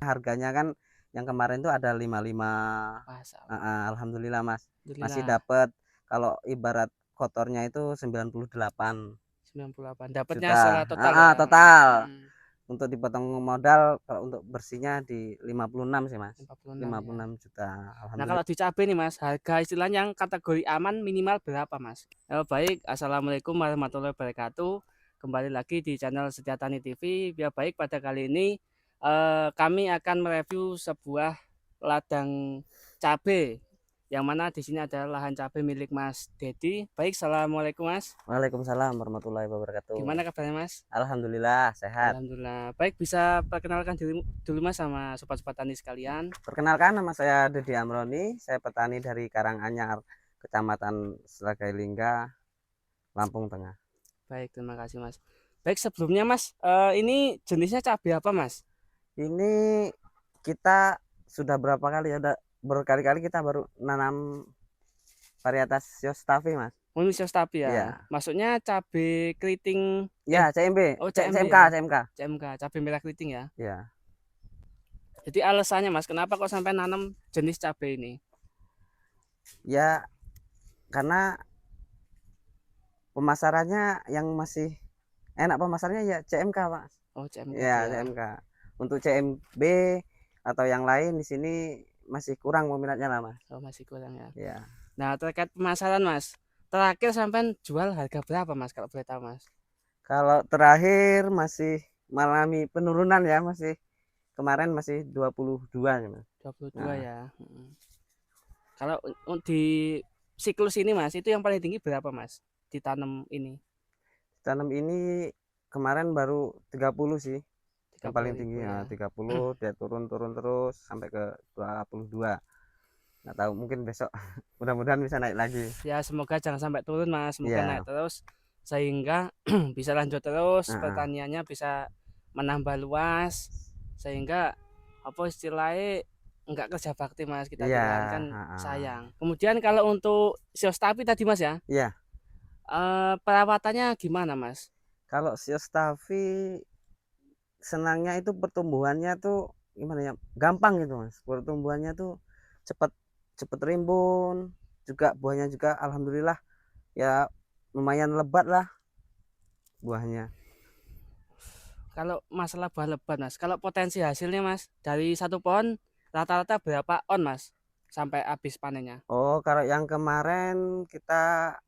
Harganya kan yang kemarin tuh ada 55. Masyaallah. Alhamdulillah Mas. Masih Alhamdulillah. dapat kalau ibarat kotornya itu 98 98. Dapatnya juta. secara total ya. Total. Untuk dipotong modal kalau untuk bersihnya di 56 sih Mas. 56 lima puluh ya. enam juta. Nah, kalau Alhamdulillah. di cabai nih Mas, harga istilahnya yang kategori aman minimal berapa Mas? Baik, Assalamualaikum warahmatullahi wabarakatuh. Kembali lagi di channel Setia Tani TV. Ya baik, pada kali ini kami akan mereview sebuah ladang cabai yang mana di sini ada lahan cabai milik Mas Dedi. Baik, Assalamualaikum Mas. Waalaikumsalam warahmatullahi wabarakatuh. Gimana kabarnya Mas? Alhamdulillah sehat. Alhamdulillah. Baik, bisa perkenalkan diri dulu Mas sama sobat-sobat tani sekalian. Perkenalkan, nama saya Dedi Amroni. Saya petani dari Karanganyar, Kecamatan Selagai Lingga, Lampung Tengah. Baik, terima kasih Mas. Baik, sebelumnya Mas, ini jenisnya cabai apa Mas? Ini kita sudah berapa kali ya? Udah berkali-kali kita baru nanam varietas Yostavi Mas. Manusia stabil ya. Iya. Maksudnya cabai keriting, Ya, CMB, oh CMB CMK, ya, CMK. CMK, cabai merah keriting ya. Ya. Jadi alasannya Mas, kenapa kok sampai nanam jenis cabai ini? Ya, karena pemasarannya yang masih enak pemasarannya ya CMK, Mas. Oh CMK aja Ya, ya. CMK. Untuk CMB atau yang lain di sini masih kurang peminatnya lah, Mas. Oh masih kurang ya. Ya. Nah terkait pemasaran Mas, terakhir sampai jual harga berapa Mas kalau boleh tahu Mas? Kalau terakhir masih mengalami penurunan ya, masih kemarin masih 22 gitu. 22 Nah, ya. Kalau di siklus ini Mas, itu yang paling tinggi berapa Mas? Ditanam ini tanam ini kemarin baru 30 sih. Yang paling 30.000 tinggi ya ya. 30, dia turun terus sampai ke 22. Nggak tahu, mungkin besok mudah-mudahan bisa naik lagi. Ya semoga jangan sampai turun Mas, semoga naik Iya. terus sehingga bisa lanjut terus Heeh. pertaniannya, bisa menambah luas sehingga apa istilahnya enggak kerja bakti Mas, kita Iya, tinggalkan kan heeh. sayang. Kemudian kalau untuk sios tapi tadi Mas ya, Iya. perawatannya gimana Mas? Kalau Siostavi senangnya itu pertumbuhannya tuh gimana ya? Gampang gitu, Mas. Pertumbuhannya tuh cepet cepet rimbun, juga buahnya juga alhamdulillah ya lumayan lebat lah buahnya. Kalau masalah buah lebat Mas, kalau potensi hasilnya Mas dari satu pohon rata-rata berapa on Mas sampai habis panennya? Oh, kalau yang kemarin kita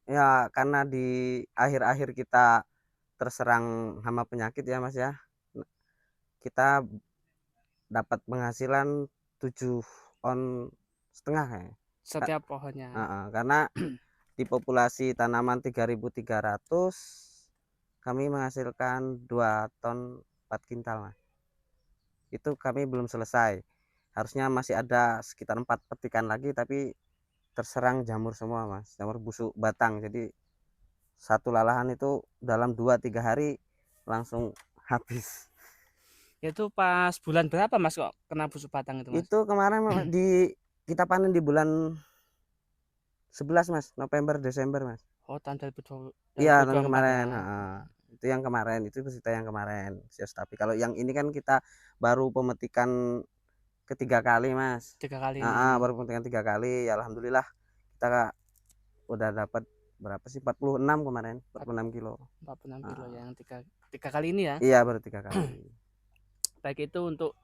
ya karena di akhir-akhir kita terserang hama penyakit ya, Mas ya. Kita dapat penghasilan 7,5 on ya. Setiap pohonnya. Karena di populasi tanaman 3.300 kami menghasilkan 2 ton 4 kintal Mas. Itu kami belum selesai. Harusnya masih ada sekitar 4 petikan lagi tapi terserang jamur semua Mas. Jamur busuk batang. Jadi satu lalahan itu dalam 2-3 hari langsung habis. Itu pas bulan berapa Mas kok kena busuk batang itu Mas? Itu kemarin kita panen di bulan 11 Mas, November Desember Mas. Oh tahun Iya, tahun 2024 ya. kemarin, itu yang kemarin, itu cerita yang kemarin, Sios. Tapi kalau yang ini kan kita baru pemetikan ketiga kali Mas. 3 kali ini. Baru pemetikan 3 kali, ya alhamdulillah kita udah dapat berapa sih, 46 kemarin, 46 kilo. 46 kilo Heeh. ya, yang tiga kali ini ya. Iya, baru 3 kali. Baik, itu untuk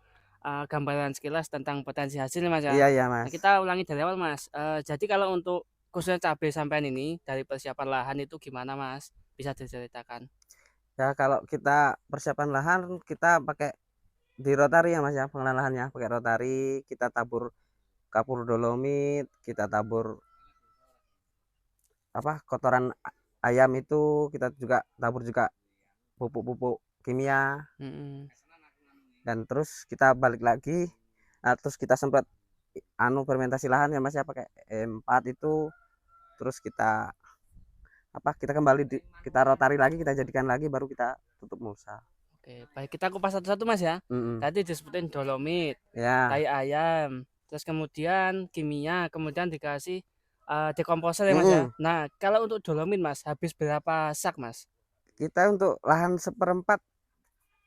gambaran sekilas tentang potensi hasilnya Mas ya. Iya iya Nah Mas. kita ulangi dari awal Mas. Jadi kalau untuk khususnya cabai sampean ini dari persiapan lahan itu gimana Mas? Bisa diceritakan? Ya kalau kita persiapan lahan kita pakai di rotari ya Mas ya, pengenalan lahannya pakai rotari, kita tabur kapur dolomit, kita tabur apa kotoran ayam itu, kita juga tabur juga pupuk-pupuk kimia, Mm-mm. dan terus kita balik lagi. Nah, terus kita semprot fermentasi lahan ya Mas ya pakai E4 itu, terus kita kita kembali kita rotari lagi, kita jadikan lagi, baru kita tutup mulsa. Oke, baik kita kupas satu-satu Mas ya. Mm-mm. Tadi disebutin dolomit, Ya. tai ayam, terus kemudian kimia, kemudian dikasih dekomposer ya Mas ya. Mm-mm. Nah, kalau untuk dolomit Mas, habis berapa sak Mas? Kita untuk lahan 1/4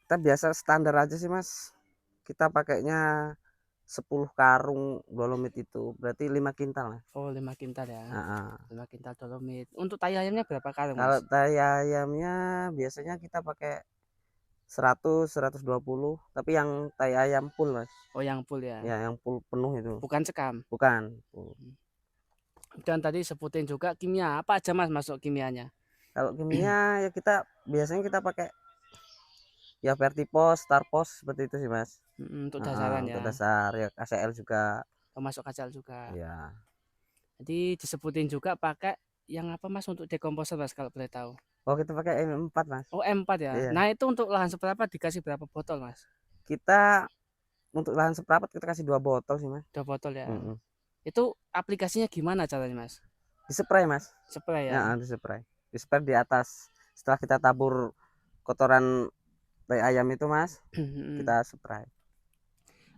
kita biasa standar aja sih Mas, kita pakainya 10 karung dolomit itu berarti 5 kintal lah. Oh 5 kintal ya. Heeh. 5 kintal dolomit. Untuk tai ayamnya berapa karung Kalau Mas? tai ayamnya biasanya kita pakai 100, 120, tapi yang tai ayam full Mas. Oh yang full ya. Ya, yang full penuh itu. Bukan sekam. Bukan. Full. Dan tadi sebutin juga kimia. Apa aja Mas masuk kimianya? Kalau kimia ya kita biasanya kita pakai ya Vertipos, Starpos seperti itu sih Mas. Untuk Heeh, dasaran untuk ya. dasar ya KCL juga. Termasuk kacal juga. Ya. Jadi disebutin juga pakai yang apa Mas untuk dekomposer Mas kalau boleh tahu? Oh, kita pakai M4 Mas. Oh M4 ya. Iya. Nah itu untuk lahan seberapa dikasih berapa botol Mas? Kita untuk lahan seprapat kita kasih 2 botol sih Mas. 2 botol ya. Mm-mm. Itu aplikasinya gimana caranya Mas? Dispray Mas. Spray ya. Ya, dispray. Dispray di atas. Setelah kita tabur kotoran tai ayam itu Mas, kita spray.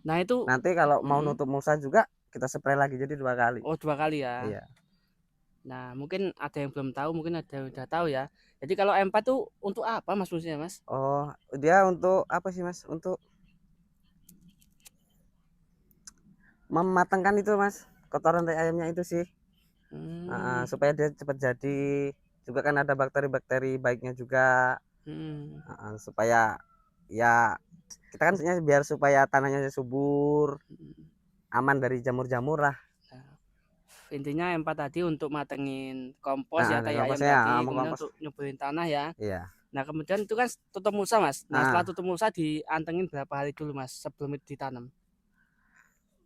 Nah itu Nanti kalau mau nutup musa juga kita spray lagi jadi 2 kali. Oh 2 kali ya. Iya. Nah mungkin ada yang belum tahu, mungkin ada yang udah tahu ya. Jadi kalau M4 tuh untuk apa Mas fungsinya Mas? Oh, dia untuk apa sih Mas? Untuk mematangkan itu Mas, kotoran tai ayamnya itu sih. Supaya dia cepat jadi. Juga kan ada bakteri-bakteri baiknya juga. Supaya ya kita kan biar supaya tanahnya subur, aman dari jamur-jamur lah. Intinya M4 tadi untuk matengin kompos ya tai ayam komposnya, tadi, kemudian kompos. untuk nyuburin tanah ya. Iya. Nah kemudian itu kan tutup musa Mas. Nah setelah tutup musa diantengin berapa hari dulu Mas sebelum itu ditanam?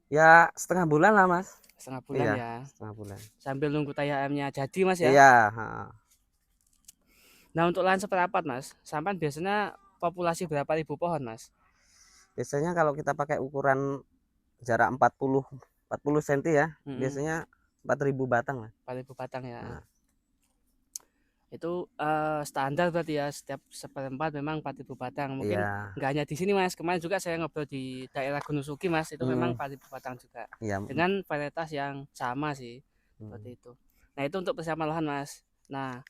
Ya setengah bulan lah Mas. Setengah bulan Iya, ya. setengah bulan. Sambil nunggu tai ayamnya jadi Mas ya. Iya. Nah untuk lahan seperempat Mas, sampan biasanya populasi berapa ribu pohon Mas? Biasanya kalau kita pakai ukuran jarak 40 cm ya, biasanya 4.000 batang lah. 4.000 batang ya. Itu standar berarti ya, setiap seperempat memang 4.000 batang. Mungkin nggak hanya di sini Mas, kemarin juga saya ngobrol di daerah Gunung Sugi Mas, itu memang 4.000 batang juga. Dengan varietas yang sama sih, seperti itu. Nah itu untuk persiapan lahan Mas. Nah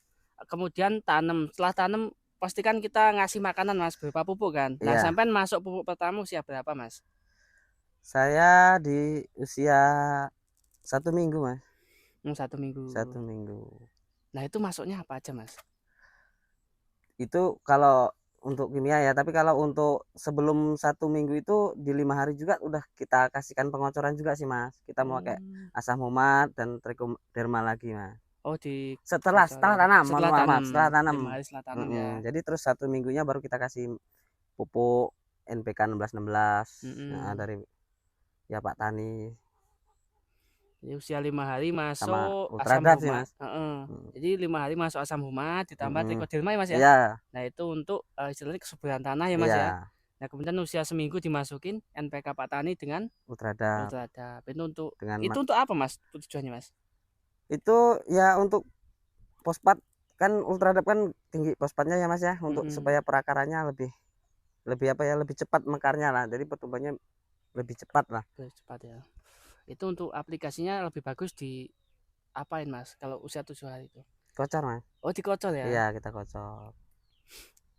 kemudian tanam, setelah tanam pastikan kita ngasih makanan Mas berupa pupuk kan. Nah sampai masuk pupuk pertama usia berapa Mas? Saya di usia 1 minggu Mas. 1 minggu. 1 minggu. Nah itu masuknya apa aja Mas? Itu kalau untuk kimia ya, tapi kalau untuk sebelum 1 minggu itu di 5 hari juga udah kita kasihkan pengocoran juga sih Mas. Kita mau pakai asam humat dan trichoderma lagi Mas. Oh di setelah tanam, setelah tanam. 5 hari setelah tanam ya. Jadi terus 1 minggunya baru kita kasih pupuk NPK 1616 dari ya Pak Tani. Jadi usia 5 hari masuk asam humat. Jadi 5 hari masuk asam humat ditambah trichoderma ya Mas ya. Iya. Nah itu untuk istilahnya kesuburan tanah ya Mas ya. Nah kemudian usia seminggu dimasukin NPK Pak Tani dengan Ultradap. Itu untuk apa Mas tujuannya Mas? Itu ya untuk fosfat kan Ultradap kan tinggi fosfatnya ya Mas ya, untuk supaya perakarannya lebih apa ya, lebih cepat mekarnya lah. Jadi pertumbuhannya lebih cepat lah. Lebih cepat ya. Itu untuk aplikasinya lebih bagus di apain Mas kalau usia 7 hari itu? Kocor Mas. Oh dikocor ya? Iya kita kocor.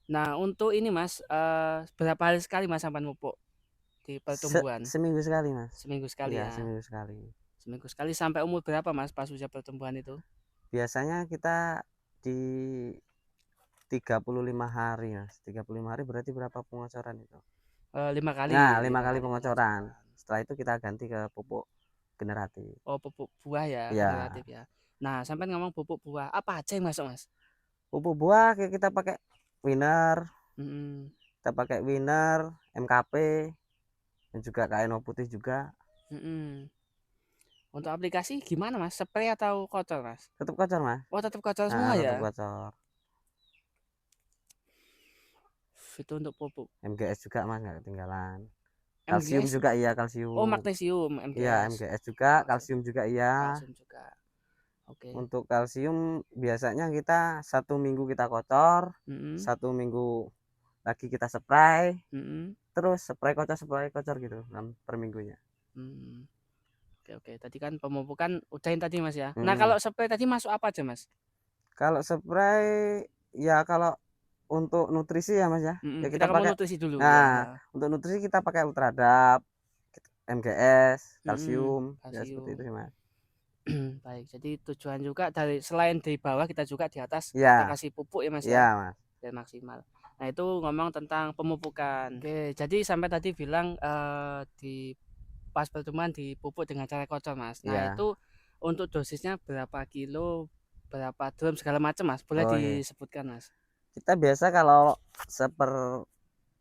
Nah untuk ini Mas, berapa hari sekali Mas sampai pupuk di pertumbuhan? Seminggu sekali Mas. Seminggu sekali ya? Seminggu sekali. Seminggu sekali. Sampai umur berapa Mas pas usia pertumbuhan itu? Biasanya kita di 35 hari Mas. 35 hari berarti berapa pengocoran itu? 5 kali. Nah 5 kali pengocoran. Setelah itu kita ganti ke pupuk generatif. Oh pupuk buah ya, generatif ya. Nah sampai ngomong pupuk buah, apa aja yang masuk Mas? Pupuk buah kita pakai Winner. Kita pakai Winner, MKP, dan juga KNO putih juga. Untuk aplikasi gimana Mas? Spray atau kocor Mas? Tetap kocor Mas. Oh tetap kocor semua ya? Tetap kocor. Itu untuk pupuk. MGS juga Mas, nggak ketinggalan. Kalsium juga iya, kalsium. Oh magnesium MGS. Iya MGS juga, kalsium juga iya. Kalsium juga. Oke. Untuk kalsium biasanya kita 1 minggu kita kocor, 1 minggu lagi kita spray, terus spray kocor gitu per minggunya. Oke. Tadi kan pemupukan udahin tadi Mas ya. Nah kalau spray tadi masuk apa aja Mas? Kalau spray ya kalau untuk nutrisi ya Mas ya. Ya Kita kita mau pakai, nutrisi dulu nah ya. untuk nutrisi kita pakai Ultradap, MGS, kalsium, ya seperti itu Kalsium. sih Mas. Baik, jadi tujuan juga dari selain di bawah kita juga di atas kita Iya, kasih pupuk ya Mas iya ya, Mas. biar maksimal. Nah itu ngomong tentang pemupukan. Oke, jadi sampai tadi bilang di pas pertemuan dipupuk dengan cara kocor Mas. Nah Iya. itu untuk dosisnya berapa kilo, berapa drum segala macam Mas, boleh Oh iya. disebutkan Mas? Kita biasa kalau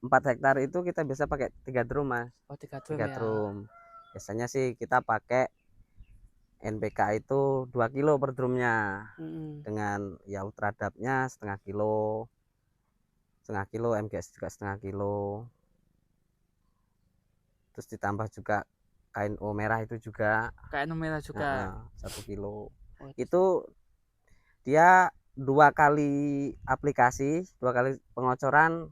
4 hektar itu kita biasa pakai 3 drum Mas. Oh 3 drum 3 ya. drum. Biasanya sih kita pakai NPK itu 2 kilo per drumnya. Mm-mm. Dengan ya Ultradapnya setengah kilo, MGS juga setengah kilo. Terus ditambah juga KNO merah itu juga, Kayak merah juga. 1 kilo. Oh, Itu dia 2 kali aplikasi, 2 kali pengocoran,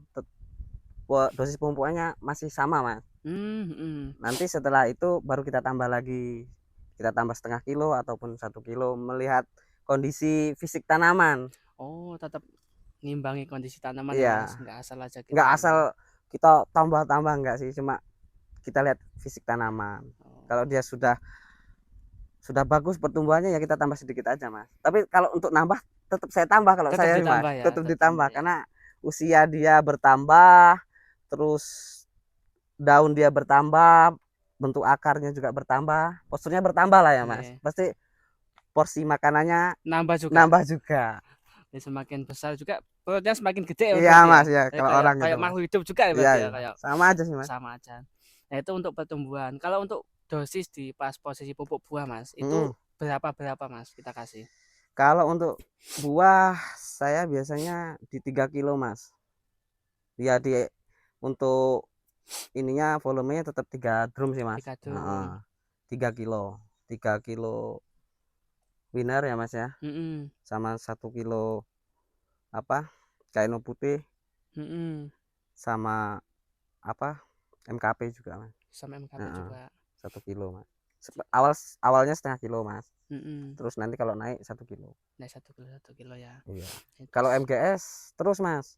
dosis pemupukannya masih sama Mas. mm. Nanti setelah itu baru kita tambah lagi, kita tambah setengah kilo ataupun 1 kilo, melihat kondisi fisik tanaman. Oh tetap ngimbangi kondisi tanaman ya Mas, Iya, nggak asal aja kita nggak asal tambah. kita tambah-tambah, enggak sih, cuma kita lihat fisik tanaman. Kalau Oh, dia sudah bagus pertumbuhannya ya kita tambah sedikit aja Mas. Tapi kalau untuk nambah tetap saya tambah, kalau tetap saya sih Mas, ditambah ya, tetap tetap ditambah ditambah ya. karena usia dia bertambah, terus daun dia bertambah, bentuk akarnya juga bertambah, posturnya bertambah lah ya Mas. Oke. Pasti porsi makanannya Nambah juga. nambah juga. Ya, semakin besar juga perutnya semakin gede ya Iya berarti ya. Mas ya, Kayak kalau kayak orang itu kayak Mas. makhluk hidup juga ya Iya berarti ya, iya, kayak sama aja sih Mas. sama aja. Nah, itu untuk pertumbuhan. Kalau untuk dosis di pas posisi pupuk buah, Mas, itu Mm-mm. berapa Mas kita kasih? Kalau untuk buah saya biasanya di 3 kilo Mas. Ya untuk ininya volumenya tetap 3 drum sih Mas. 3 drum. 3 kilo. 3 kilo winner ya Mas ya. Mm-mm. Sama 1 kilo apa? Kaino putih Mm-mm. sama apa? MKP juga Mas. Sama MKP Heeh, juga. 1 kilo Mas. Awalnya setengah kilo Mas. Mm-mm. Terus nanti kalau naik 1 kilo. Nah, 1 kilo ya. Iya. Itu Kalau MGS terus Mas.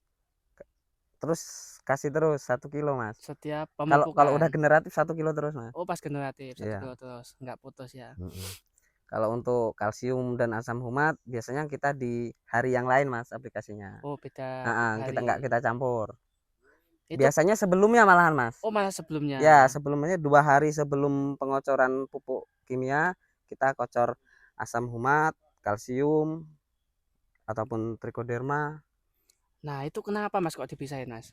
Terus kasih terus 1 kilo Mas. setiap Kalau udah pemupukan. generatif 1 kilo terus Mas. Oh, pas generatif satu Iya. kilo terus, nggak putus ya. Mm-mm. Kalau untuk kalsium dan asam humat biasanya kita di hari yang lain Mas aplikasinya. Oh, beda Kita nggak hari. kita campur. Itu Biasanya sebelumnya malahan Mas. oh malah sebelumnya. Ya sebelumnya 2 hari sebelum pengocoran pupuk kimia kita kocor asam humat, kalsium ataupun trichoderma. Nah, itu kenapa Mas kok dipisahin Mas?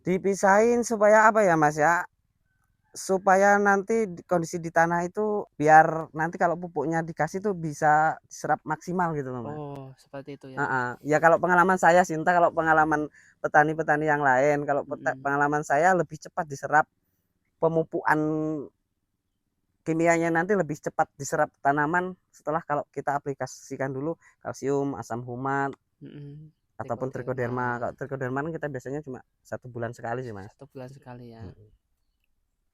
Dipisahin supaya apa ya Mas ya? Supaya nanti kondisi di tanah itu biar nanti kalau pupuknya dikasih tuh bisa diserap maksimal gitu loh Mas. Oh, seperti itu ya. Ya kalau pengalaman saya sih, entah kalau pengalaman petani-petani yang lain, kalau Mm-mm. pengalaman saya lebih cepat diserap, pemupukan kimianya nanti lebih cepat diserap tanaman setelah kalau kita aplikasikan dulu kalsium, asam humat Mm-mm. ataupun trichoderma. Trichoderma Kalau trichoderma kan kita biasanya cuma 1 bulan sekali sih Mas. 1 bulan sekali ya.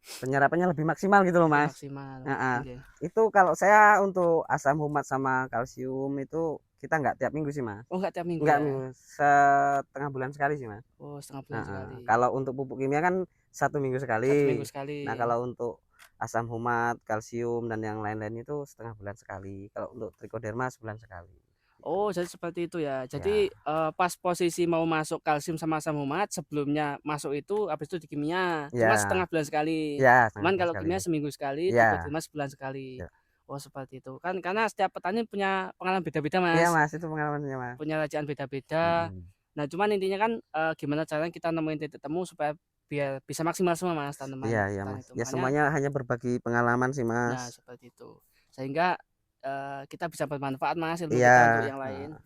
Penyerapannya lebih maksimal gitu loh Lebih Mas. maksimal. Heeh. Oke. Itu kalau saya untuk asam humat sama kalsium itu kita nggak tiap minggu sih Mas. Oh, nggak tiap minggu Nggak ya. minggu, setengah bulan sekali sih Mas. Oh, setengah bulan sekali. Kalau untuk pupuk kimia kan 1 minggu 1 minggu sekali. sekali. Nah kalau untuk asam humat, kalsium dan yang lain-lain itu setengah bulan sekali. Kalau untuk trichoderma sebulan sekali. Gitu. Oh, jadi seperti itu ya. Jadi Ya, pas posisi mau masuk kalsium sama asam humat, sebelumnya masuk itu, habis itu di kimia. Cuma ya, setengah bulan sekali. ya setengah Cuman bulan kalau sekali. kimia seminggu sekali, Ya, trichoderma sebulan sekali. ya, Oh, seperti itu. Kan karena setiap petani punya pengalaman beda-beda, iya Mas. Mas itu pengalamannya Mas. Punya rajaan beda-beda. Mm-mm. Nah, cuman intinya kan gimana caranya kita nemuin titik temu supaya biar bisa maksimal semua Mas Iya, tanaman iya hutan Mas. itu. Ya Makanya semuanya hanya berbagi pengalaman sih Mas. ya seperti itu. Sehingga kita bisa bermanfaat Mas ilmu Iya. kita untuk yang lain. Nah,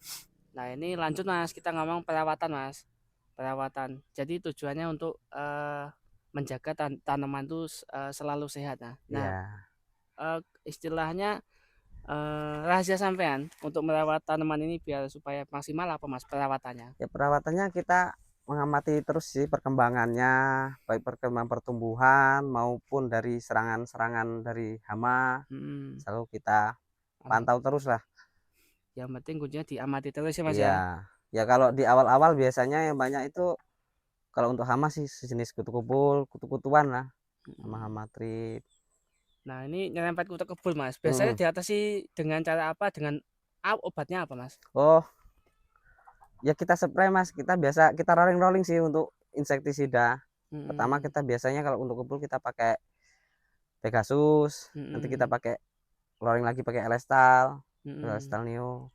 Nah, ini lanjut Mas, kita ngomong perawatan Mas. Perawatan. Jadi tujuannya untuk menjaga tanaman itu selalu sehat. Nah, iya. istilahnya rahasia sampean untuk merawat tanaman ini biar supaya maksimal apa Mas perawatannya? Ya perawatannya kita mengamati terus sih perkembangannya, baik perkembangan pertumbuhan maupun dari serangan-serangan dari hama, Hmm, selalu kita amat. pantau terus lah. Yang penting kuncinya diamati terus ya Mas Iya, ya. Ya kalau di awal-awal biasanya yang banyak itu kalau untuk hama sih sejenis kutu-kutuan lah, sama hama trip. Nah, ini nyerempet kutu kebul, Mas. Biasanya Mm-mm. diatasi dengan cara apa? Dengan obatnya apa, Mas? Oh, ya kita spray Mas, kita rolling-rolling sih untuk insektisida. Pertama Mm-mm. kita biasanya kalau untuk kebul kita pakai Pegasus, nanti kita Mm-mm. pakai rolling lagi pakai Mm-mm. Elestal Neo.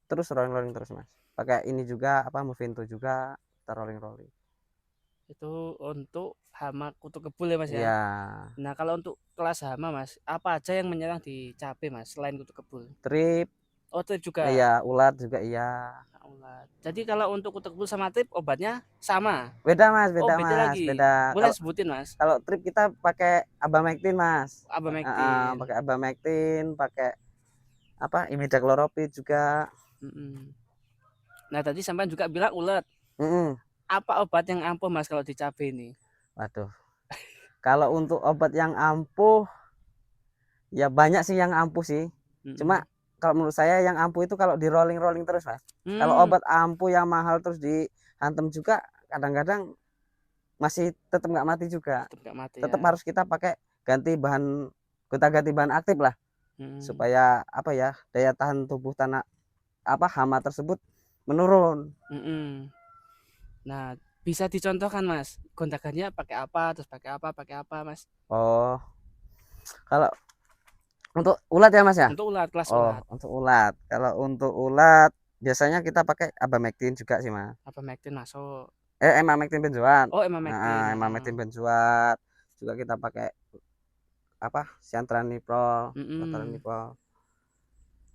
Terus rolling-rolling terus Mas. Pakai ini juga apa Movento juga kita rolling-rolling. Itu untuk hama kutu kebul ya, Mas ya. Iya, Nah, kalau untuk kelas hama, Mas, apa aja yang menyerang di cabai, Mas, selain kutu kebul? trip, Oh, trip juga. iya, ulat juga iya. Nah, ulat. Jadi kalau untuk kutu kebul sama trip obatnya sama. Oh, Beda beda Mas, lagi. beda. Boleh Kalau sebutin, Mas? kalau trip kita pakai Abamectin Mas. Abamectin. Pakai Abamectin, pakai apa imidacloroprid juga. Mm-mm. Nah, tadi sampai juga bilang ulat. Mm-mm. Apa obat yang ampuh, Mas, kalau di cabai ini? Waduh, kalau untuk obat yang ampuh ya banyak sih yang ampuh sih, cuma Mm-mm. kalau menurut saya yang ampuh itu kalau di rolling rolling terus Mas. Kalau Hmm, obat ampuh yang mahal terus dihantem juga kadang-kadang masih tetap nggak mati juga, tetap nggak mati tetap ya. harus kita pakai ganti bahan aktif lah, Mm-mm. supaya apa ya daya tahan tubuh tanah apa hama tersebut menurun. Mm-mm. Nah, bisa dicontohkan, Mas, gonta-gantinya pakai apa, terus pakai apa, Mas? Oh, kalau untuk ulat ya Mas ya. Untuk ulat, kelas Oh, ulat. untuk ulat, kalau untuk ulat biasanya kita pakai Abamectin juga sih Mas. Abamectin masuk. Emamectin benzoat. Oh, emamectin. Emamectin benzoat juga kita pakai apa Siantranipro, Mm-mm.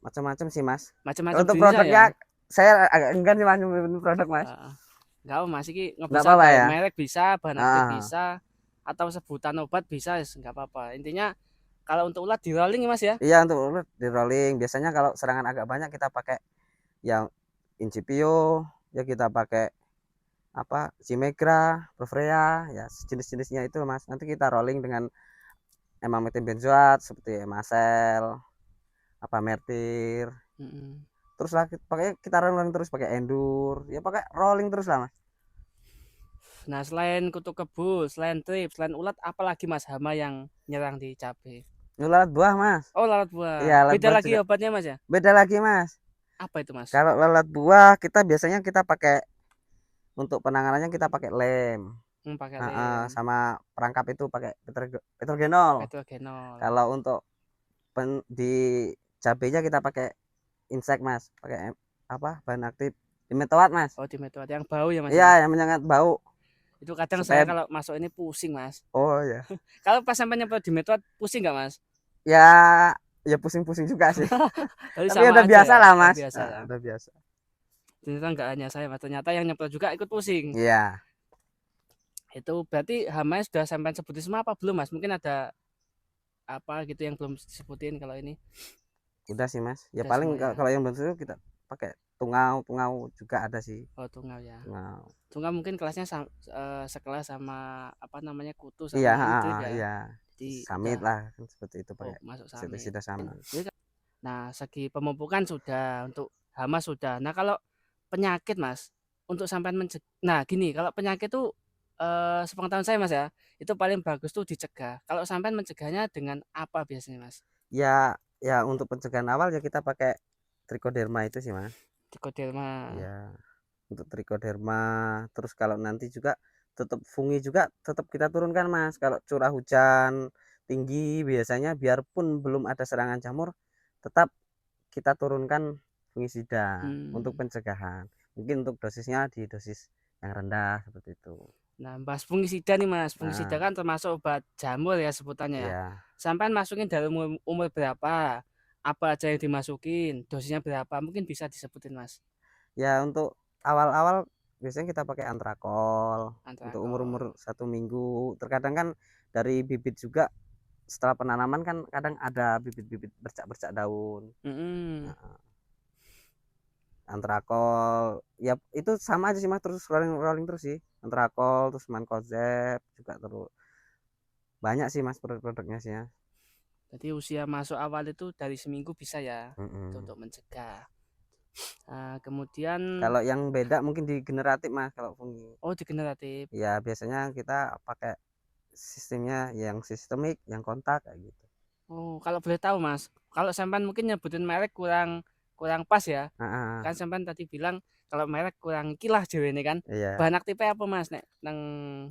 macam-macam sih Mas. Macam-macam Untuk bisa ya. produknya saya agak enggan sih Mas nyebutnya produk Mas. Heeh. Nggak apa, Mas, iki Nggak ngebisa apa-apa baik ya. merek bisa, bahan aktif Ah, bisa, atau sebutan obat bisa, nggak apa-apa. Intinya kalau untuk ulat di rolling ya, Mas ya. iya untuk ulat di rolling. Biasanya kalau serangan agak banyak kita pakai yang Incipio, ya kita pakai apa Cimegra, Provrea, ya jenis-jenisnya itu Mas. Nanti kita rolling dengan emamectin benzoat seperti Emasel, apa Mertir. Mm-mm. Terus lah pakai kita rolling terus pakai Endur, ya pakai rolling terus lah Mas. Nah, selain kutu kebul, selain trip, selain ulat, apalagi, Mas, hama yang nyerang di cabai? Lalat buah Mas. Oh, lalat Iya, buah. lalat Beda buah lagi juga obatnya, Mas ya? beda lagi Mas. Apa itu, Mas? Kalau lalat buah kita biasanya kita pakai untuk penanganannya kita pakai lem. Pakai lem, Sama perangkap itu pakai petrogenol. petrogenol. Kalau untuk di cabenya kita pakai insek Mas, pakai apa bahan aktif dimetoat Mas. Oh, dimetoat yang bau ya, Mas Iya, ya? yang menyengat bau Itu kadang saya supaya kalau masuk ini pusing, Mas. oh ya. Kalau pas sampai nyemprot dimetoat pusing nggak, Mas? Ya ya pusing-pusing juga sih. Jadi Tapi sama udah aja biasa ya. lah Oh, Mas. biasa ya. Udah biasa. Ternyata nggak hanya saya, Mas. Ternyata yang nyemprot juga ikut pusing. Iya, Itu berarti hama sudah sampai sebutin semua apa belum, Mas? Mungkin ada apa gitu yang belum disebutin kalau ini. udah sih Mas. Ya Udah paling semua ya. kalau yang bentuk kita pakai tungau juga ada sih. Oh, tungau ya. Tungau. Tungau mungkin kelasnya sekelas sama apa namanya kutu Iya, sama ini trip ya. iya. Jadi Samit udah lah kan seperti itu oh pakai masuk samit. insektisida samit. Nah, segi pemupukan sudah, untuk hama sudah. Nah, kalau penyakit, Mas, untuk sampai nah, gini, kalau penyakit tuh sepengetahuan saya, Mas ya, itu paling bagus tuh dicegah. Kalau sampai mencegahnya dengan apa biasanya, Mas? Ya, ya untuk pencegahan awal ya kita pakai trichoderma itu sih Mas. Trichoderma. Ya, untuk trichoderma. Terus kalau nanti juga tetap fungi juga tetap kita turunkan Mas. Kalau curah hujan tinggi biasanya biarpun belum ada serangan jamur tetap kita turunkan fungisida untuk Hmm. pencegahan. Mungkin untuk dosisnya di dosis yang rendah seperti itu. Nah, bahas fungisida nih, Mas. Fungisida Nah, kan termasuk obat jamur ya sebutannya ya. ya. Sampai masukin dari umur berapa? Apa aja yang dimasukin? Dosisnya berapa? Mungkin bisa disebutin, Mas. Ya untuk awal-awal biasanya kita pakai antrakol untuk Antrakol. umur-umur 1 minggu. Terkadang kan dari bibit juga setelah penanaman kan kadang ada bibit-bibit bercak-bercak daun. Mm-mm. Nah, antrakol ya itu sama aja sih Mas, terus rolling terus sih. Antrakol terus mancozeb juga terus banyak sih Mas produk-produknya sih ya. Jadi usia masuk awal itu dari seminggu bisa ya, itu Mm-mm. untuk mencegah. Kemudian Kalau yang beda mungkin di generatif Mas kalau fungi. oh di generatif. Ya biasanya kita pakai sistemnya yang sistemik, yang kontak kayak gitu. Oh, kalau boleh tahu Mas, kalau sampean mungkin nyebutin merek kurang kurang pas ya. Heeh, Kan sampean tadi bilang kalau merek kurang kilah ini kan. iya. Bahan aktifnya apa Mas nek nang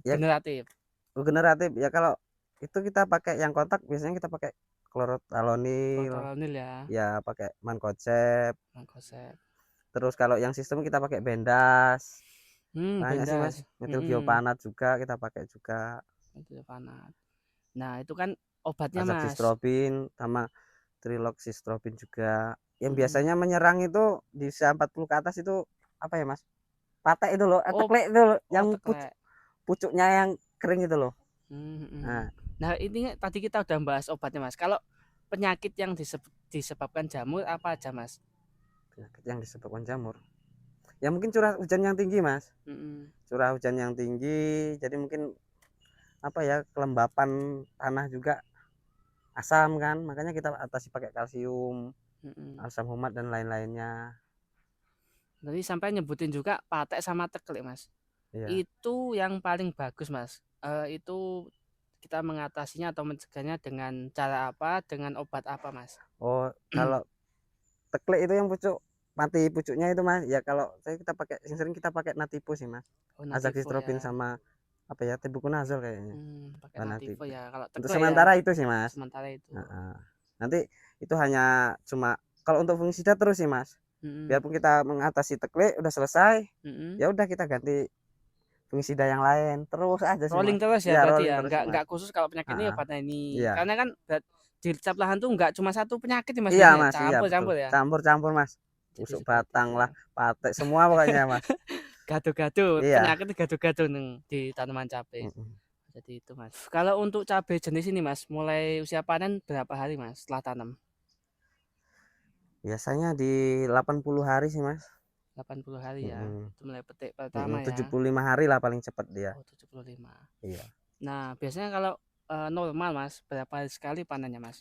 Ya generatif? generatif ya kalau itu kita pakai yang kontak biasanya kita pakai chlorothalonil, Protonil ya, ya pakai mancozeb. Mancozeb. Terus kalau yang sistem kita pakai Bendas. Banyak sih Mas, Bendas. Mhm. metilgiopanat juga kita pakai juga, Itu panat. Nah, itu kan obatnya Mas. azathiostrobin sama triloxystrobin juga. Yang Mhm. biasanya menyerang itu di usia 40 ke atas itu apa ya Mas? Patek itu loh, Oh, teklek itu loh, oh yang teklek. pucuknya yang kering itu loh. Mhm. Nah, Nah, ini tadi kita udah bahas obatnya Mas. Kalau penyakit yang disebabkan jamur apa aja Mas? penyakit yang disebabkan jamur. Ya mungkin curah hujan yang tinggi Mas. Mhm. Curah hujan yang tinggi, jadi mungkin apa ya, kelembapan tanah juga asam kan, makanya kita atasi pakai kalsium, Mhm. asam humat dan lain-lainnya. Tadi sampai nyebutin juga patek sama teklek Mas. Iya. Itu yang paling bagus Mas. Itu kita mengatasinya atau mencegahnya dengan cara apa? Dengan obat apa Mas? Oh, kalau teklek itu yang pucuk mati pucuknya itu Mas. Ya kalau kita pakai yang sering kita pakai Nativo sih Mas. Oh, Nativo Azathiostrobin ya. sama apa ya, Tebuconazole kayaknya. Pakai Bahan Nativo Nativo. ya. Kalau Untuk teklek ya sementara itu sih Mas. sementara itu. Heeh. Nanti itu hanya cuma kalau untuk fungisida terus sih Mas. Mhm. Biarpun kita mengatasi teklek udah selesai, Mhm. ya udah kita ganti fungisida yang lain terus aja sih Rolling Mas. terus ya Iya berarti rolling ya. terus sih Enggak Mas. khusus kalau penyakit ini Heeh. obatnya ini. Iya. Karena kan di setiap lahan tuh enggak cuma satu penyakit ya Mas Iya biasanya. Mas, iya betul. Campur-campur ya. Campur-campur Mas. Jadi Tusuk seperti batang itu. lah, patek semua pokoknya Mas. Gado-gado, Iya. penyakit gado-gado neng di tanaman cabai. Mm-mm. Jadi itu Mas. Kalau untuk cabai jenis ini Mas, mulai usia panen berapa hari Mas setelah tanam? Biasanya di 80 hari sih Mas. 80 hari ya. Mm-mm. Itu mulai petik pertama ya. 75 hari lah paling cepat dia. Oh, 75. Iya. Nah, biasanya kalau normal Mas, berapa hari sekali panennya Mas?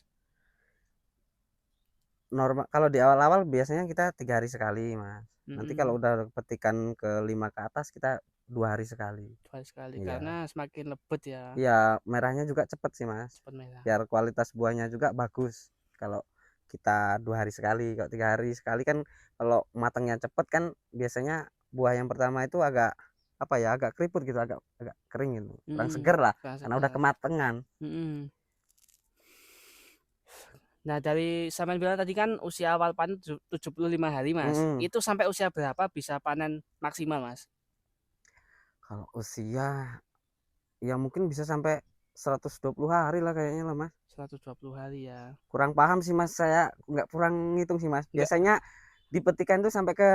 Normal kalau di awal-awal biasanya kita 3 hari sekali Mas. Nanti kalau Mm-mm. udah petikan ke 5 ke atas kita 2 hari sekali. 2 hari sekali karena Iya. semakin lebet ya, Iya, merahnya juga cepet sih Mas. cepat merah. Biar kualitas buahnya juga bagus. Kalau kita 2 hari sekali, kalau 3 hari sekali kan kalau matangnya cepet kan biasanya buah yang pertama itu agak apa ya, agak keriput gitu, agak agak kering gitu, kurang Mm-mm. seger lah, Kurang karena udah segar. kematangan. Mm-mm. Nah, dari sampean bilang tadi kan usia awal panen 75 hari Mas. Mm. Itu sampai usia berapa bisa panen maksimal Mas? Kalau usia ya mungkin bisa sampai 120 hari lah kayaknya lah Mas. 120 hari ya. Kurang paham sih Mas, saya nggak kurang ngitung sih Mas. Enggak Biasanya dipetikan tuh sampai ke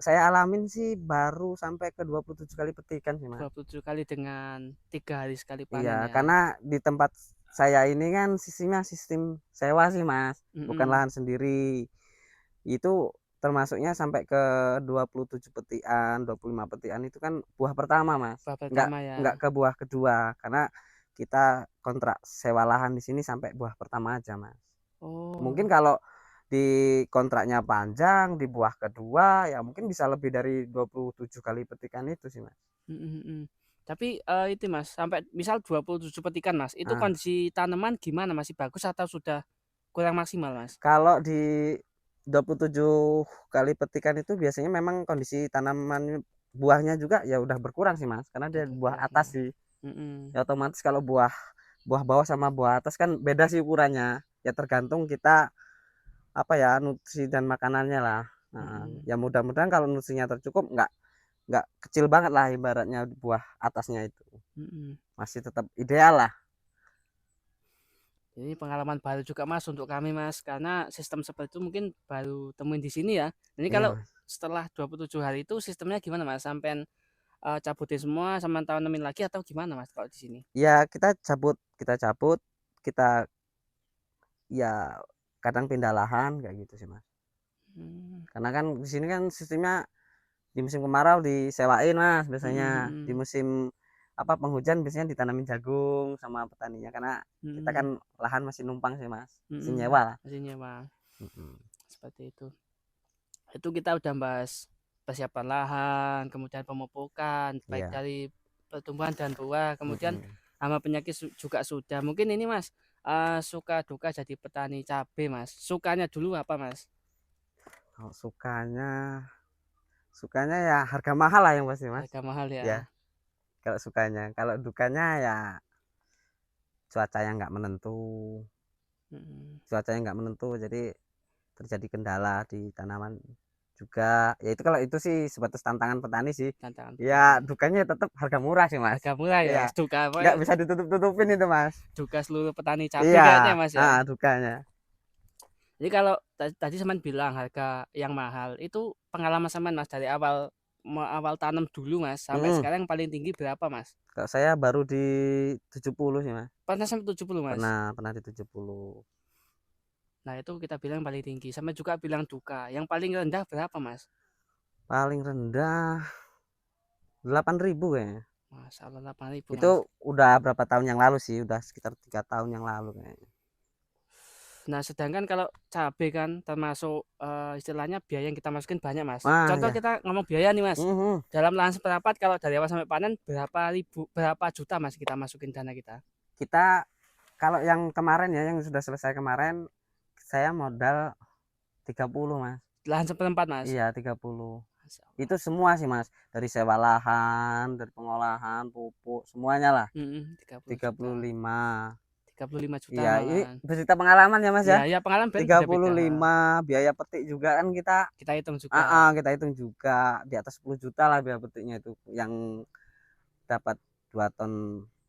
saya alamin sih baru sampai ke 27 kali petikan sih Mas. 27 kali dengan 3 hari sekali Iya, panen ya. karena di tempat saya ini kan sistemnya sistem sewa sih Mas, bukan Mm-mm. lahan sendiri. Itu termasuknya sampai ke 27 petikan, 25 petikan itu kan buah pertama Mas. Tahap Enggak pertama ya. enggak ke buah kedua karena kita kontrak sewa lahan di sini sampai buah pertama aja Mas. Mungkin Oh. kalau di kontraknya panjang di buah kedua ya mungkin bisa lebih dari 27 kali petikan itu sih Mas. Mm-mm. Tapi itu Mas, sampai misal 27 petikan Mas, itu Nah, kondisi tanaman gimana? Masih bagus atau sudah kurang maksimal Mas? kalau di 27 kali petikan itu biasanya memang kondisi tanaman buahnya juga ya udah berkurang sih Mas, karena Udah dia buah berkurang ya. atas sih. Mm-mm. Ya otomatis kalau buah buah bawah sama buah atas kan beda sih ukurannya. Ya tergantung kita apa ya nutrisi dan makanannya lah. Nah, Mm-mm. ya mudah-mudahan kalau nutrisinya tercukup nggak kecil banget lah ibaratnya buah atasnya itu. Mm-mm. Masih tetap ideal lah. Ini pengalaman baru juga Mas untuk kami Mas, karena sistem seperti itu mungkin baru temuin di sini ya. Ini Iya kalau Mas. setelah 27 hari itu sistemnya gimana Mas? Sampai cabutin semua sama tanemin lagi atau gimana Mas kalau di sini? Ya kita cabut, kita ya kadang pindah lahan kayak gitu sih Mas. Hmm. Karena kan di sini kan sistemnya di musim kemarau disewain Mas biasanya. Di Mm-mm. musim apa penghujan biasanya ditanamin jagung sama petaninya karena kita kan Mm-mm. lahan masih numpang sih Mas. Masih Mm-mm. nyewa lah. Masih nyewa Mm-mm. seperti itu. Itu kita udah bahas persiapan lahan, kemudian pemupukan, baik Iya. dari pertumbuhan dan buah, kemudian Mm-mm. hama penyakit juga sudah. Mungkin ini Mas, suka duka jadi petani cabai Mas. Sukanya dulu apa Mas? Kalau sukanya ya harga mahal lah yang pasti mas. Harga mahal ya. Ya, kalau sukanya. Kalau dukanya ya cuaca yang nggak menentu. Mm, Cuaca yang nggak menentu, jadi terjadi kendala di tanaman juga. Ya itu kalau itu sih sebatas tantangan petani sih. tantangan Ya petani. dukanya tetap harga murah sih mas. Harga murah ya Iya, Mas. Duka apa? nggak bisa ditutup-tutupin itu mas. Duka seluruh petani cabai Iya, kayaknya Mas ya. dukanya. Jadi kalau tadi Saman bilang harga yang mahal itu pengalaman Saman Mas dari awal awal tanam dulu Mas sampai Mm, sekarang paling tinggi berapa Mas? kalau saya baru di 70 sih mas. Pernah sampai 70 Mas. Pernah di 70. Nah, itu kita bilang paling tinggi. Sama juga bilang duka. Yang paling rendah berapa Mas? Paling rendah 8.000 kayaknya. Masalah 8.000 Itu Mas. udah berapa tahun yang lalu sih, udah sekitar 3 tahun yang lalu kayaknya. Nah, sedangkan kalau cabai kan termasuk istilahnya biaya yang kita masukin banyak Mas. Wah Contoh ya. kita ngomong biaya nih Mas. Mhm. Dalam lahan seperempat kalau dari awal sampai panen berapa juta Mas kita masukin dana kita? Kita kalau yang kemarin ya, yang sudah selesai kemarin, saya modal 30 mas. Lahan seperempat Mas. Iya 30. Masya Allah. Itu semua sih mas, dari sewa lahan, dari pengolahan, pupuk, semuanya lah. 30 tiga juta. puluh lima 35 juta Iya ini malahan. bercerita pengalaman ya mas Ya, ya. ya pengalaman tiga puluh beda-beda. lima biaya petik juga kan kita. Kita hitung juga. Kita hitung juga di atas 10 juta lah biaya petiknya itu, yang dapat 2 ton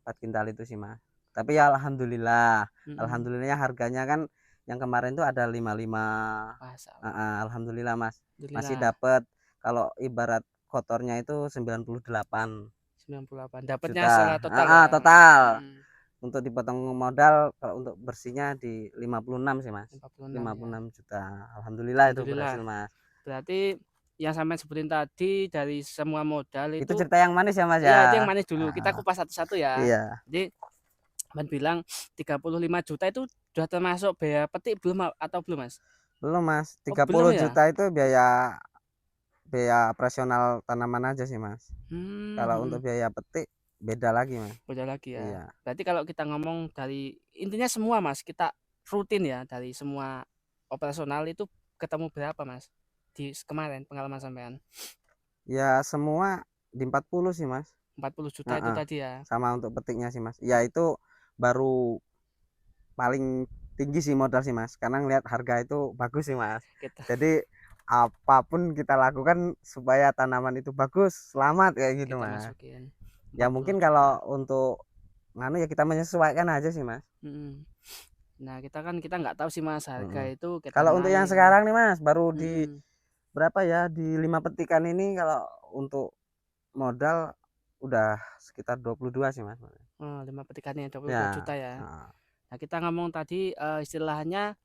4 kintal itu sih mas. Tapi ya alhamdulillah, Mm-mm. alhamdulillahnya harganya kan yang kemarin tuh ada 55. Masya Allah. Alhamdulillah mas, masih Alhamdulillah. dapat. Kalau ibarat kotornya itu 98 98. Dapatnya juta. secara total ya. Total Mm, untuk dipotong modal, kalau untuk bersihnya di 56 sih mas. 46 lima ya. puluh enam juta alhamdulillah itu Alhamdulillah. berhasil mas. Berarti yang sampai sebutin tadi dari semua modal Itu itu cerita yang manis ya mas ya itu yang ya. manis dulu. Kita kupas satu-satu ya. Iya. Jadi Man bilang 35 juta itu sudah termasuk biaya petik belum atau belum Mas? Belum mas, Oh, tiga belum puluh ya? juta itu biaya biaya operasional tanaman aja sih mas. Kalau untuk Hmm. biaya petik beda lagi mas. Beda lagi ya. Iya. Berarti kalau kita ngomong dari intinya semua Mas, kita rutin ya dari semua operasional itu ketemu berapa Mas? Di kemarin pengalaman sampean Ya semua di 40 sih mas. 40 juta itu Heeh. tadi ya. Sama untuk petiknya sih mas. Ya itu baru paling tinggi sih modal sih mas. Karena ngeliat harga itu bagus sih mas. Kita Jadi apapun kita lakukan supaya tanaman itu bagus, selamat kayak gitu kita mas. masukin Ya 40 mungkin juta. kalau untuk nganu ya kita menyesuaikan aja sih mas. Mm-mm. Nah, kita nggak tahu sih Mas harga Mm-mm. itu kita Kalau untuk yang naik. sekarang nih mas, baru di Mm-mm. berapa ya, di 5 petikan ini kalau untuk modal udah sekitar 22 sih mas. Oh, 5 petikannya 22 Ya. juta ya. Nah, Nah, kita ngomong tadi istilahnya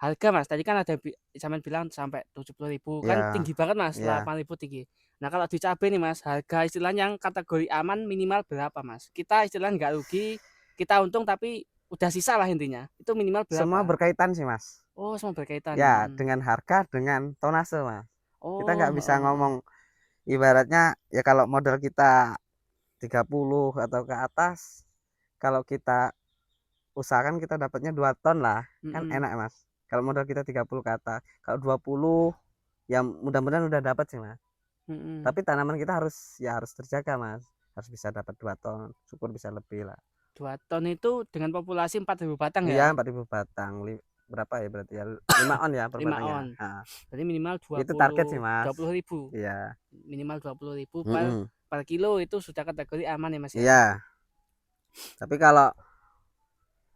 harga Mas, tadi kan ada sampean bilang sampai 70.000 kan ya, tinggi banget Mas, ya. 8.000 tinggi. Nah, kalau di cabai nih Mas, harga istilahnya yang kategori aman minimal berapa Mas? Kita istilahnya nggak rugi, kita untung tapi udah sisa lah intinya. Itu minimal Semua berapa? berkaitan sih mas. Oh, semua berkaitan. Ya, dengan harga, dengan tonase mas. Kita Oh, nggak bisa ngomong ibaratnya ya kalau modal kita 30 atau ke atas, kalau kita usahakan kita dapatnya 2 ton lah, kan mm-mm, enak mas. Kalau modal kita 30 ke atas, kalau 20 ya mudah-mudahan udah dapat sih mas. mm-mm. Tapi tanaman kita harus terjaga mas, harus bisa dapat 2 ton, syukur bisa lebih lah. 2 ton itu dengan populasi 4.000 batang Iya ya. 4.000 batang. Berapa ya berarti ya, 5 on ya per 5 batangnya. on. Nah, Berarti minimal itu target 20 sih mas. 20.000. Iya. Minimal 20.000 Mm-mm. per kilo itu sudah kategori aman ya Mas ya. Iya, tapi kalau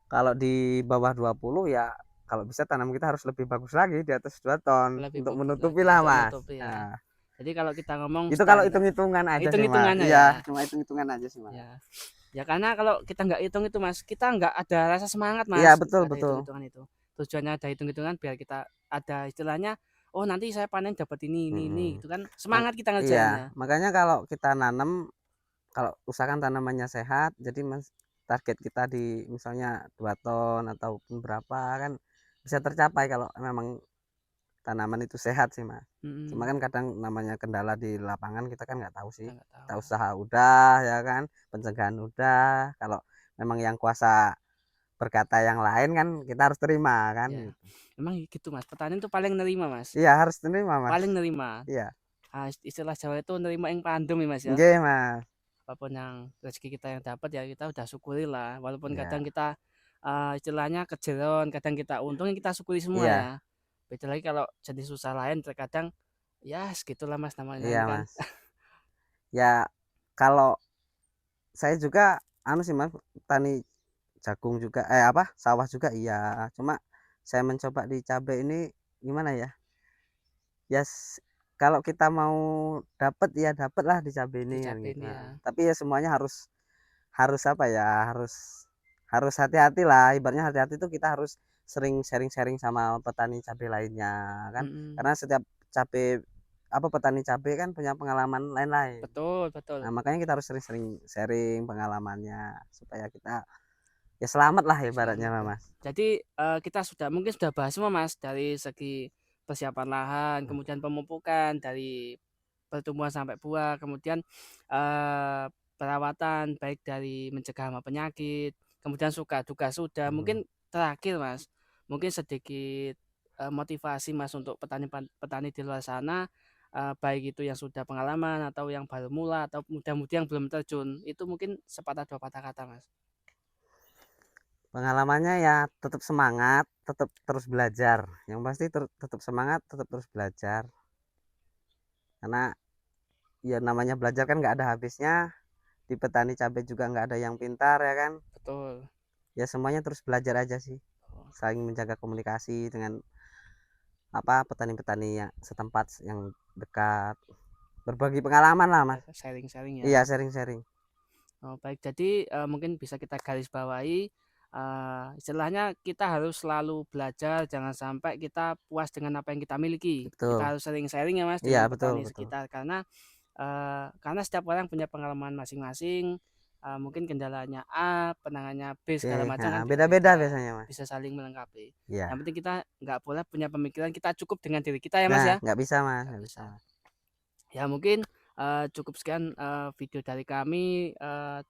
kalau di bawah 20 ya, kalau bisa tanam kita harus lebih bagus lagi di atas 2 ton Lebih untuk bagus menutupi lagi lah untuk mas. menutupi ya. Nah, Jadi kalau kita ngomong itu kalau standar hitung-hitungan aja sih mas. hitung-hitungannya Iya ya. cuma hitung-hitungan aja sih mas. Ya. Ya karena kalau kita nggak hitung itu Mas, kita nggak ada rasa semangat Iya Mas. betul Nggak ada betul. hitung-hitungan itu. Tujuannya ada hitung-hitungan biar kita ada istilahnya, oh nanti saya panen dapat ini Mm-mm. itu kan semangat kita Iya ngerjainnya. makanya kalau kita nanam, kalau usahakan tanamannya sehat, jadi mas target kita di misalnya 2 ton ataupun berapa kan bisa tercapai kalau memang tanaman itu sehat sih Mas. Cuma Mhm. kan kadang namanya kendala di lapangan kita kan nggak tahu sih. Kita nggak Kita tahu. usaha udah ya kan, pencegahan udah, kalau memang yang kuasa berkata yang lain kan kita harus terima kan Ya, gitu. memang gitu Mas, petani itu paling nerima Mas, Iya harus terima Mas. paling nerima. Iya, Istilah Jawa itu nerima yang pandem ya Mas ya. nggih Mas. Apapun yang rezeki kita yang dapat ya kita udah syukurilah, walaupun Iya, kadang kita, istilahnya kejeron, kadang kita untung ya kita syukuri semua iya, ya. Beda lagi kalau jenis usaha lain terkadang, ya segitulah Mas namanya iya ini kan. Mas. Ya kalau saya juga anu sih Mas, tani jagung juga apa, sawah juga iya, cuma saya mencoba di cabai ini gimana ya, ya kalau kita mau dapet ya dapatlah di cabai Di ini kan cabe gitu, ini ya, heeh. Tapi ya semuanya harus harus apa ya, harus hati-hatilah, ibaratnya hati-hati itu kita harus sering sharing-sharing sama petani cabai lainnya kan, mhm, karena setiap cabai apa, petani cabai kan punya pengalaman lain-lain. betul betul. Nah, makanya kita harus sering-sering sharing pengalamannya supaya kita ya selamat lah ibaratnya Selamat mah, ya. Mas. Jadi, kita mungkin sudah bahas semua Mas, dari segi persiapan lahan, kemudian pemupukan, dari pertumbuhan sampai buah, kemudian, perawatan baik dari mencegah hama penyakit, kemudian suka duka sudah. Mhm. Mungkin terakhir Mas, mungkin sedikit, motivasi Mas untuk petani di luar sana, baik itu yang sudah pengalaman atau yang baru mula atau muda-mudi yang belum terjun, itu mungkin sepatah dua patah kata Mas. Pengalamannya ya tetap semangat, tetap terus belajar, yang pasti tetap semangat, tetap terus belajar, karena ya namanya belajar kan nggak ada habisnya, di petani cabai juga nggak ada yang pintar ya kan, Betul. ya semuanya terus belajar aja sih, Oh, saling menjaga komunikasi dengan apa, petani-petani yang setempat yang dekat, berbagi pengalaman lah ya Mas. sharing-sharing ya. Iya sharing-sharing. Oh, baik. Jadi, mungkin bisa kita garis bawahi, istilahnya kita harus selalu belajar, jangan sampai kita puas dengan apa yang kita miliki. Betul. Kita harus sering sharing ya, Mas, Iya dengan betul petani betul. sekitar karena setiap orang punya pengalaman masing-masing, mungkin kendalanya A, penanganannya B, Oke, segala macam heeh, kan beda-beda beda-beda, biasanya Mas. bisa saling melengkapi. Yang Iya. penting kita nggak boleh punya pemikiran kita cukup dengan diri kita ya, Mas, Nah, ya? nggak bisa Mas, Nggak nggak bisa bisa. Mas. Ya mungkin, cukup sekian, video dari kami,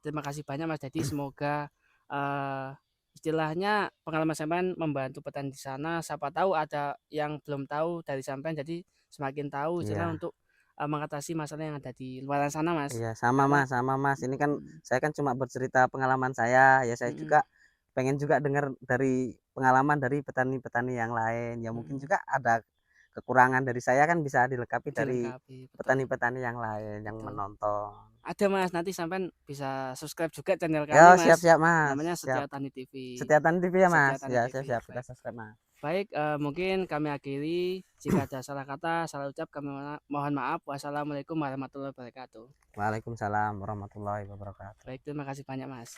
terima kasih banyak Mas, jadi semoga, istilahnya pengalaman sampean membantu petani di sana, siapa tahu ada yang belum tahu dari sampean, jadi semakin tahu istilah Iya. untuk, mengatasi masalah yang ada di luaran sana Mas. Iya, Karena sama Mas. Ini kan mhm saya kan cuma bercerita pengalaman saya, ya saya juga mhm pengen juga dengar dari pengalaman dari petani-petani yang lain. Ya mungkin mhm, juga ada kekurangan dari saya kan bisa dilengkapi dari dilengkapi, betul petani-petani yang lain yang betul. menonton. Ada Mas, nanti sampean bisa subscribe juga channel Yo, kami Mas, siap-siap Mas, namanya siap. Setia Tani TV. Setia Tani TV ya Setia Mas? Tani Ya, TV, siap-siap kita baik. subscribe Mas. Baik, mungkin kami akhiri. Jika ada salah kata, salah ucap, kami mohon maaf. Wassalamualaikum warahmatullahi wabarakatuh. Waalaikumsalam warahmatullahi wabarakatuh. Baik, terima kasih banyak, Mas.